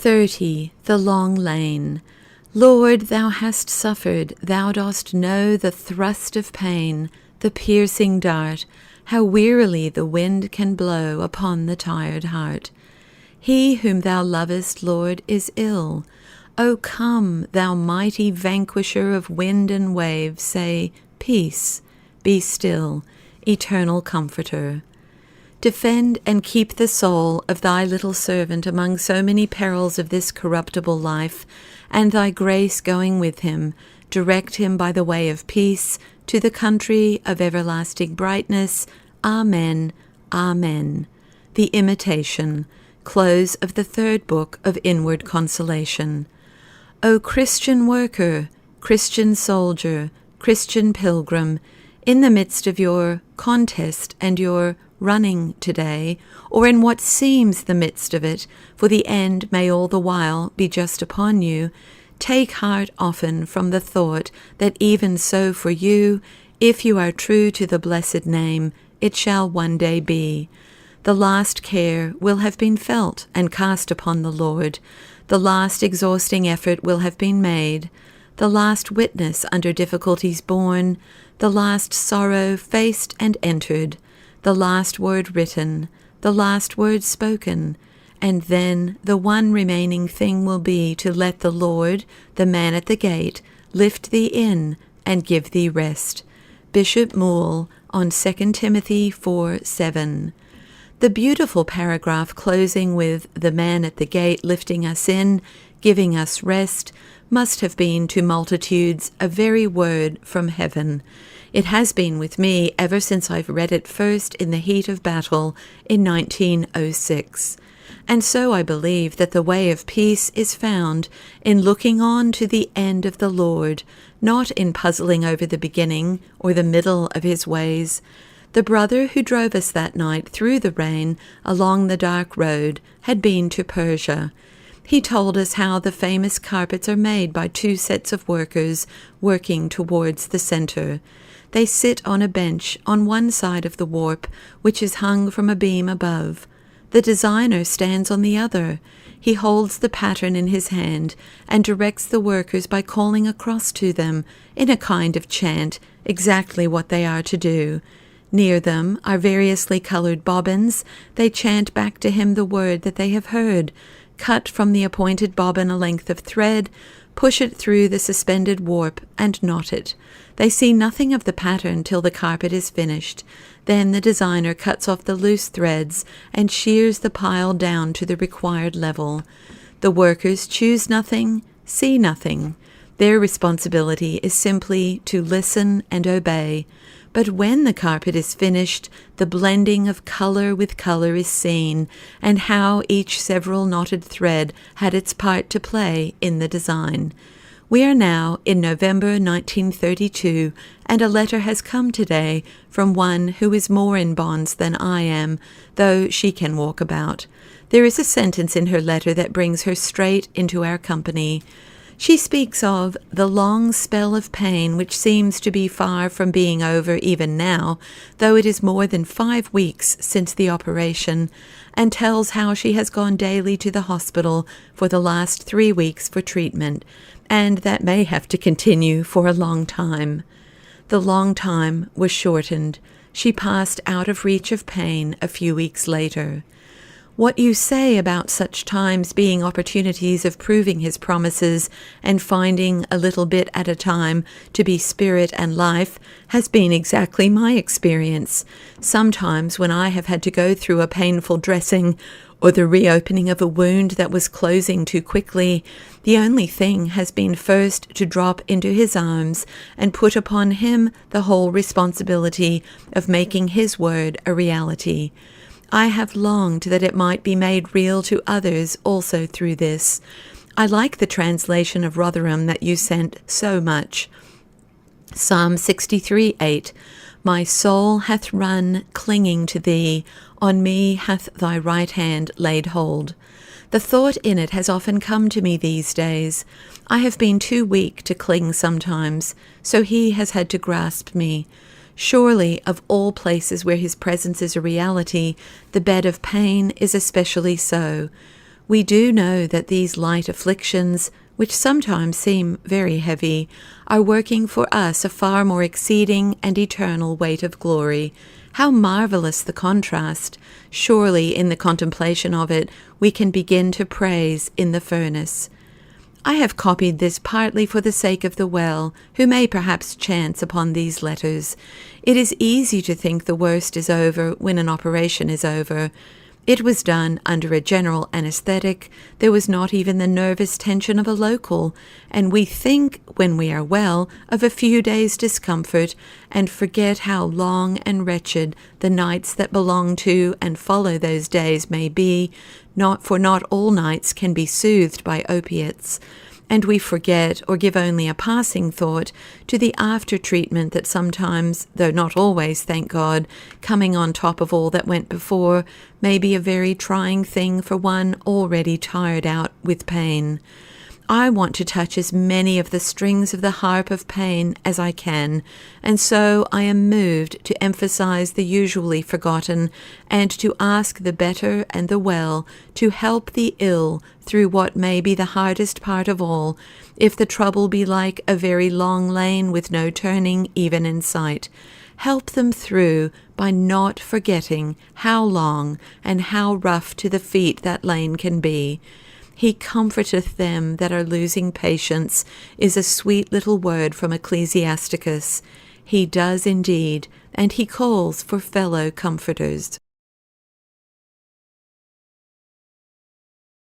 30. The Long Lane. Lord, thou hast suffered, thou dost know the thrust of pain, the piercing dart, how wearily the wind can blow upon the tired heart. He whom thou lovest, Lord, is ill. O come, thou mighty vanquisher of wind and wave, say, Peace, be still, eternal Comforter. Defend and keep the soul of thy little servant among so many perils of this corruptible life, and thy grace going with him, direct him by the way of peace to the country of everlasting brightness. Amen. Amen. The Imitation. Close of the third book of Inward Consolation. O Christian worker, Christian soldier, Christian pilgrim, in the midst of your contest and your running today, or in what seems the midst of it, for the end may all the while be just upon you, take heart often from the thought that even so for you, if you are true to the blessed name, it shall one day be. The last care will have been felt and cast upon the Lord. The last exhausting effort will have been made. The last witness under difficulties borne. The last sorrow faced and entered. The last word written. The last word spoken. And then the one remaining thing will be to let the Lord, the man at the gate, lift thee in and give thee rest. Bishop Moule on 2 Timothy 4:7. The beautiful paragraph closing with the man at the gate lifting us in, giving us rest, must have been to multitudes a very word from heaven. It has been with me ever since I've read it first in the heat of battle in 1906. And so I believe that the way of peace is found in looking on to the end of the Lord, not in puzzling over the beginning or the middle of his ways. The brother who drove us that night through the rain along the dark road had been to Persia. He told us how the famous carpets are made by two sets of workers working towards the center. They sit on a bench on one side of the warp, which is hung from a beam above. The designer stands on the other. He holds the pattern in his hand and directs the workers by calling across to them, in a kind of chant, exactly what they are to do. Near them are variously colored bobbins. They chant back to him the word that they have heard. Cut from the appointed bobbin a length of thread, push it through the suspended warp, and knot it. They see nothing of the pattern till the carpet is finished. Then the designer cuts off the loose threads and shears the pile down to the required level. The workers choose nothing, see nothing. Their responsibility is simply to listen and obey. But when the carpet is finished, the blending of color with color is seen, and how each several knotted thread had its part to play in the design. We are now in November 1932, and a letter has come today from one who is more in bonds than I am, though she can walk about. There is a sentence in her letter that brings her straight into our company. She speaks of the long spell of pain which seems to be far from being over even now, though it is more than 5 weeks since the operation, and tells how she has gone daily to the hospital for the last 3 weeks for treatment, and that may have to continue for a long time. The long time was shortened. She passed out of reach of pain a few weeks later. What you say about such times being opportunities of proving his promises and finding a little bit at a time to be spirit and life has been exactly my experience. Sometimes when I have had to go through a painful dressing or the reopening of a wound that was closing too quickly, the only thing has been first to drop into his arms and put upon him the whole responsibility of making his word a reality. I have longed that it might be made real to others also through this. I like the translation of Rotherham that you sent so much. Psalm 63:8. My soul hath run clinging to thee, on me hath thy right hand laid hold. The thought in it has often come to me these days. I have been too weak to cling sometimes, so he has had to grasp me. Surely, of all places where his presence is a reality, the bed of pain is especially so. We do know that these light afflictions, which sometimes seem very heavy, are working for us a far more exceeding and eternal weight of glory. How marvelous the contrast! Surely in the contemplation of it we can begin to praise in the furnace. I have copied this partly for the sake of the well, who may perhaps chance upon these letters. It is easy to think the worst is over when an operation is over. It was done under a general anesthetic. There was not even the nervous tension of a local, and we think, when we are well, of a few days' discomfort, and forget how long and wretched the nights that belong to and follow those days may be, for not all nights can be soothed by opiates. And we forget, or give only a passing thought, to the after-treatment that sometimes, though not always, thank God, coming on top of all that went before, may be a very trying thing for one already tired out with pain. I want to touch as many of the strings of the harp of pain as I can, and so I am moved to emphasize the usually forgotten, and to ask the better and the well to help the ill through what may be the hardest part of all, if the trouble be like a very long lane with no turning even in sight. Help them through by not forgetting how long and how rough to the feet that lane can be. He comforteth them that are losing patience is a sweet little word from Ecclesiasticus. He does indeed, and he calls for fellow comforters.